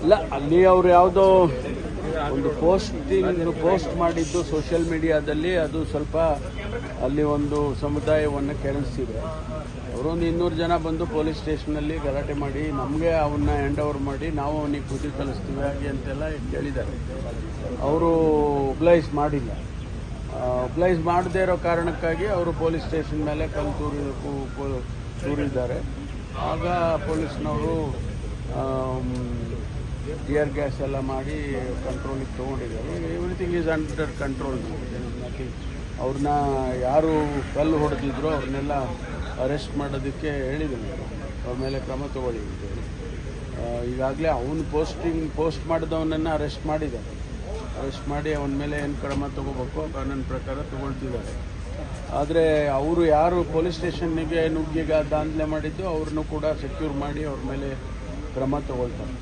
ಇಲ್ಲ, ಅಲ್ಲಿ ಅವರು ಯಾವುದೋ ಒಂದು ಪೋಸ್ಟ್ ಮಾಡಿದ್ದು ಸೋಷಿಯಲ್ ಮೀಡಿಯಾದಲ್ಲಿ, ಅದು ಸ್ವಲ್ಪ ಅಲ್ಲಿ ಒಂದು ಸಮುದಾಯವನ್ನು ಕೆರಳಿಸಿದೆ. ಅವರೊಂದು 200 ಜನ ಬಂದು ಪೊಲೀಸ್ ಸ್ಟೇಷನಲ್ಲಿ ಗಲಾಟೆ ಮಾಡಿ ನಮಗೆ ಅವನ್ನ ಹ್ಯಾಂಡ್ ಓವರ್ ಮಾಡಿ ನಾವು ಅವನಿಗೆ ಬುದ್ಧಿ ಕಲಿಸ್ತೀವಿ ಹಾಗೆ ಅಂತೆಲ್ಲ ಕೇಳಿದ್ದಾರೆ. ಅವರು ಒಬ್ಲೈಸ್ ಮಾಡಿಲ್ಲ. ಒಬ್ಲೈಸ್ ಮಾಡದೇ ಇರೋ ಕಾರಣಕ್ಕಾಗಿ ಅವರು ಪೊಲೀಸ್ ಸ್ಟೇಷನ್ ಮೇಲೆ ಕಲ್ಲು ತೂರಿದ್ದಾರೆ. ಆಗ ಪೊಲೀಸ್ನವರು ಟಿಯರ್ ಗ್ಯಾಸ್ ಎಲ್ಲ ಮಾಡಿ ಕಂಟ್ರೋಲಿಗೆ ತೊಗೊಂಡಿದ್ದಾರೆ. Everything is under control. ಅವ್ರನ್ನ ಯಾರು ಕಲ್ಲು ಹೊಡೆದಿದ್ರು ಅವ್ರನ್ನೆಲ್ಲ ಅರೆಸ್ಟ್ ಮಾಡೋದಕ್ಕೆ ಹೇಳಿದ್ದೀನಿ. ಅವ್ರ ಮೇಲೆ ಕ್ರಮ ತಗೊಳ್ಳಿ ಅಂತೇಳಿ. ಈಗಾಗಲೇ ಅವನು ಪೋಸ್ಟ್ ಮಾಡಿದವನನ್ನು ಅರೆಸ್ಟ್ ಮಾಡಿದ್ದಾರೆ. ಅರೆಸ್ಟ್ ಮಾಡಿ ಅವನ ಮೇಲೆ ಏನು ಕ್ರಮ ತಗೋಬೇಕು ಕಾನೂನು ಪ್ರಕಾರ ತಗೊಳ್ತಿದ್ದಾರೆ. ಆದರೆ ಅವರು ಯಾರು ಪೊಲೀಸ್ ಸ್ಟೇಷನ್ನಿಗೆ ನುಗ್ಗಿಗ ದಾಂಧಲೆ ಮಾಡಿದ್ದು ಅವ್ರನ್ನೂ ಕೂಡ ಸೆಕ್ಯೂರ್ ಮಾಡಿ ಅವ್ರ ಮೇಲೆ ಕ್ರಮ ತಗೊಳ್ತಾರೆ.